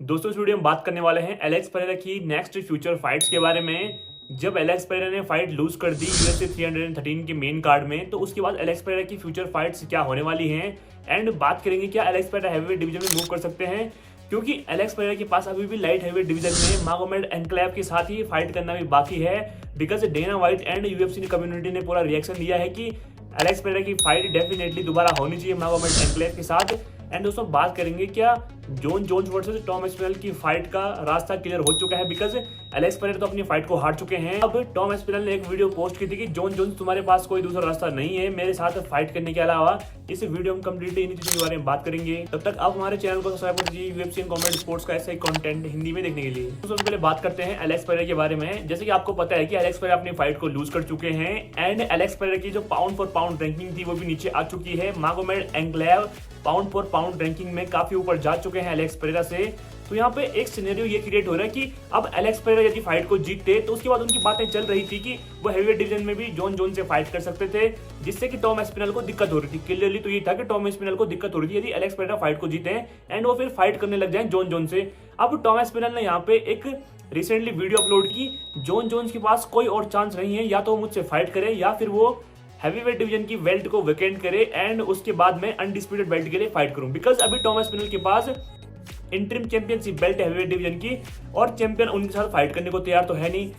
दोस्तों इस वीडियो में बात करने वाले हैं एलेक्स पेरेरा की नेक्स्ट फ्यूचर फाइट्स के बारे में। जब एलेक्स पेरेरा ने फाइट लूज कर दी यूएफसी 313 के मेन कार्ड में, तो उसके बाद एलेक्स पेरेरा की फ्यूचर फाइट्स क्या होने वाली हैं एंड बात करेंगे क्या एलेक्स पेरेरा हैवीवेट डिवीजन में मूव कर सकते हैं, क्योंकि एलेक्स पेरेरा के पास अभी भी लाइट हैवीवेट डिवीजन में मागोमेड एनक्लेव के साथ ही फाइट करना भी बाकी है। Because Dana White and UFC community ने पूरा रिएक्शन दिया है कि एलेक्स पेरेरा की फाइट डेफिनेटली दोबारा होनी चाहिए मागोमेड एनक्लेव के साथ। एंड दोस्तों बात करेंगे क्या John Jones versus Tom Aspinall की फाइट का रास्ता क्लियर हो चुका है, बिकॉज एलेक्स पेरेरा तो अपनी फाइट को हार चुके हैं। अब टॉम एस्पिनल ने एक वीडियो पोस्ट की थी कि जॉन जोन्स तुम्हारे पास कोई दूसरा रास्ता नहीं है मेरे साथ फाइट करने के अलावा। इस वीडियो में कंप्लीटली इन चीजों के बारे में बात करेंगे। तब तक आप हमारे चैनल को सब्सक्राइब कर दीजिए यूएफसी एंड कॉमेडी स्पोर्ट्स का ऐसा ही कंटेंट हिंदी में देखने के लिए। तो सबसे पहले बात करते हैं एलेक्स पेरेरा के बारे में। जैसे कि आपको पता है कि एलेक्स पेरेरा अपनी फाइट को लूज कर चुके हैं एंड एलेक्स पेरेरा की जो पाउंड फॉर पाउंड रैंकिंग थी वो भी नीचे आ चुकी है। Magomed Ankalaev pound for pound ranking में काफी ऊपर जा चुके हैं एलेक्स पेरेरा से। तो यहाँ पे एक सिनेरियो ये क्रिएट हो रहा है कि अब एलेक्स पेरेरा यदि फाइट को जीतते तो उसके बाद उनकी बातें चल रही थी कि वो हैवीवेट डिवीजन में भी जॉन जोन्स से फाइट कर सकते थे, जिससे कि टॉम एस्पिनल को दिक्कत हो रही थी। क्लियरली तो ये था कि टॉम एस्पिनल को दिक्कत हो रही थी यदि एलेक्स पेरेरा फाइट को जीते एंड वो फिर फाइट करने लग जाए जॉन जोन्स से। अब टॉम एस्पिनल ने यहाँ पे एक रिसेंटली वीडियो अपलोड की, जॉन जोन्स के पास कोई और चांस नहीं है, या तो वो मुझसे फाइट करे या फिर वो हैवीवेट डिवीजन की बेल्ट को वेकेंट करे एंड उसके बाद में अनडिस्प्यूटेड बेल्ट के लिए फाइट करूं। बिकॉज अभी टॉम एस्पिनल के पास इंटरिम चैंपियनशिप बेल्ट है हैवीवेट डिवीजन की और चैंपियन उनके साथ फाइट करने को तैयार तो है नहीं।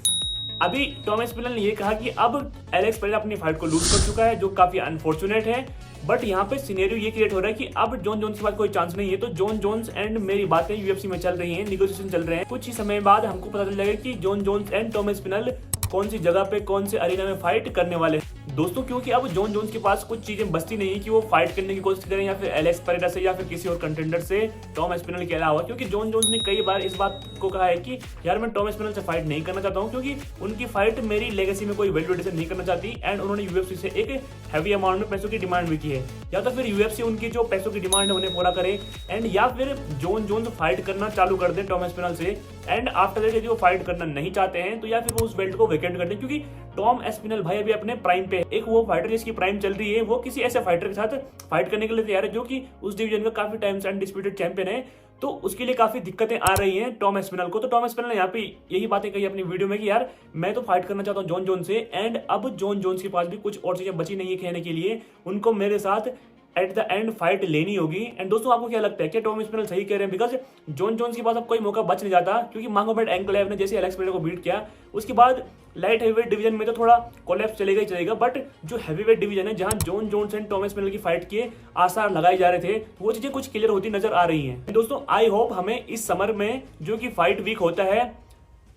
अभी टॉम एस्पिनल ने यह कहा कि अब एलेक्स पेरेरा अपनी फाइट को लूज कर चुका है, जो काफी अनफॉर्चुनेट है। बट यहाँ पे सिनेरियो ये क्रिएट हो रहा है कि अब जॉन जोन्स के पास कोई चांस नहीं है, तो जॉन जोन्स एंड मेरी बातें यूएफसी में चल रही हैं, निगोशिएशन चल रहे हैं। कुछ ही समय बाद हमको पता चल जाएगा कि John Jones and Tom Aspinall कौन सी जगह पे कौन से अरीना में फाइट करने वाले हैं दोस्तों। क्योंकि अब जॉन जोन्स के पास कुछ चीजें बचती नहीं है कि वो फाइट करने की कोशिश करें या फिर एलेक्स पेरेरा से या फिर किसी और कंटेंडर से टॉम एस्पिनल के अलावा। क्योंकि जॉन जोन्स ने कई बार इस बात को कहा है कि यार मैं टॉम एस्पिनल से फाइट नहीं करना चाहता हूं, क्योंकि उनकी फाइट मेरी लेगेसी में कोई वैल्यू एडिशन नहीं करना चाहती एंड उन्होंने यूएफसी से एक हैवी अमाउंट में पैसों की डिमांड भी की है। या तो फिर यूएफसी उनकी जो पैसों की डिमांड है उन्हें पूरा करे एंड या फिर जॉन जोन्स फाइट करना चालू कर दे टॉम एस्पिनल से एंड आफ्टर दैट यदि वो फाइट करना नहीं चाहते हैं तो या फिर वो उस बेल्ट को वेकेंट कर दें। क्योंकि टॉम एस्पिनल भाई अभी अपने प्राइम पे एक वो फाइटर जिसकी प्राइम चल रही है, वो किसी ऐसे फाइटर के साथ फाइट करने के लिए तैयार है जो कि उस डिवीजन का काफी टाइम से अनडिस्प्यूटेड चैंपियन है। तो उसके लिए काफी दिक्कतें आ रही हैं टॉम एस्पिनल को। तो टॉम एस्पिनल ने यहाँ पे यही बातें कही अपनी वीडियो में कि यार मैं तो फाइट करना चाहता हूँ जॉन जोन्स से एंड अब जॉन जोन्स के पास भी कुछ और चीजें बची नहीं है कहने के लिए, उनको मेरे साथ एट द एंड फाइट लेनी होगी। एंड दोस्तों आपको क्या लगता है कि टॉम एस्पिनल सही कह रहे हैं? बिकॉज जॉन जोन्स के पास अब कोई मौका बच नहीं जाता, क्योंकि मागोमेड एनक्लेव ने जैसे एलेक्स पेरेरा को बीट किया उसके बाद लाइट हैवीवेट डिवीजन में तो थोड़ा कोलैप्स चलेगा ही चलेगा, बट जो हैवीवेट डिवीजन है जहां John Jones and Tom Aspinall की फाइट के आसार लगाए जा रहे थे वो चीजें कुछ क्लियर होती नजर आ रही हैं। दोस्तों आई होप हमें इस समर में जो कि फाइट वीक होता है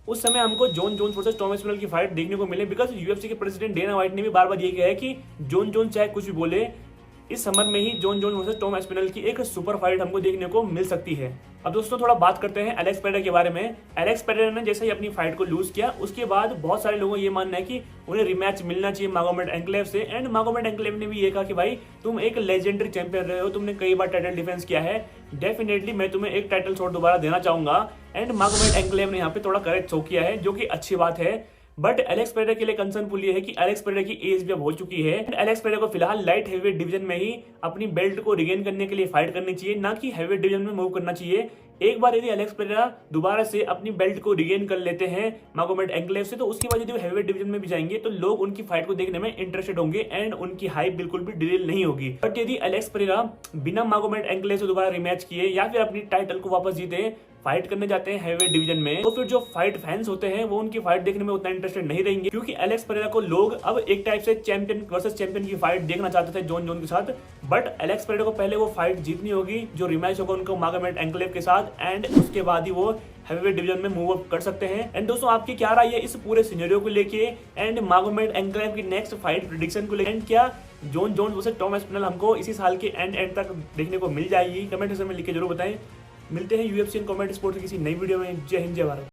उस समय हमको John Jones versus Tom Aspinall की फाइट देखने को मिले। बिकॉज यूएफसी के प्रेसिडेंट डेना व्हाइट ने भी बार बार ये कहा है कि जॉन जोन्स चाहे कुछ भी बोले, इस समर में ही Jon Jones versus Tom Aspinall की एक सुपर फाइट हमको देखने को मिल सकती है। अब दोस्तों थोड़ा बात करते हैं एलेक्स पेरेरा के बारे में। एलेक्स पेरेरा ने जैसे ही अपनी फाइट को लूज किया उसके बाद बहुत सारे लोगों को ये मानना है कि उन्हें रिमैच मिलना चाहिए मागोमेड एनक्लेव से एंड मागोमेड एनक्लेव ने भी ये कहा कि भाई तुम एक लेजेंडरी चैंपियन रहे हो, तुमने कई बार टाइटल डिफेंस किया है, डेफिनेटली मैं तुम्हें एक टाइटल शॉट दोबारा देना चाहूंगा। एंड मागोमेड एनक्लेव ने यहाँ पे थोड़ा करेक्ट शो किया है, जो कि अच्छी बात है। बट एलेक्स पेरेरा के लिए कंसर्नफुल ये है कि एलेक्स पेरेरा की एज भी अब हो चुकी है। एलेक्स पेरेरा को फिलहाल लाइट हैवीवेट डिवीजन में ही अपनी बेल्ट को रिगेन करने के लिए फाइट करनी चाहिए, ना कि हैवीवेट डिवीजन में मूव करना चाहिए। एक बार यदि एलेक्स पेरेरा दोबारा से अपनी बेल्ट को रिगेन कर लेते हैं मागोमेड एनक्लेव से, तो उसके बाद यदि वो हैवीवेट डिवीजन में भी जाएंगे तो लोग उनकी फाइट को देखने में इंटरेस्टेड होंगे एंड उनकी हाइप बिल्कुल भी डिटेल नहीं होगी। बट यदि एलेक्स पेरेरा बिना मागोमेड एनक्लेव से दोबारा रिमैच किए या फिर अपनी टाइटल को वापस जीते फाइट करने जाते हैं हैवीवेट डिवीजन में, तो फिर जो फाइट फैंस होते हैं वो उनकी फाइट देखने में उतना इंटरेस्टेड नहीं रहेंगे। क्योंकि एलेक्स पेरेरा को लोग अब एक टाइप से चैंपियन वर्सेस चैंपियन की फाइट देखना चाहते थे जॉन जोन्स के साथ, बट एलेक्स पेरेरा को पहले वो फाइट जीतनी होगी जो रिमैच होगा उनको मागोमेड एनक्लेव के साथ एंड उसके बाद ही वो हैवीवेट डिवीजन में मूव अप कर सकते हैं। एंड दोस्तों आपकी क्या राय है इस पूरे सिनेरियो को लेके एंड मागोमेड एनक्लेव की नेक्स्ट फाइट प्रेडिक्शन को लेकर? एंड क्या John Jones versus Tom Aspinall हमको इसी साल के एंड तक देखने को मिल जाएगी? कमेंट सेक्शन में लिख के जरूर बताएं। मिलते हैं यूएफसी एंड कॉमेडी स्पोर्ट्स की किसी नई वीडियो में। जय हिंद जय भारत।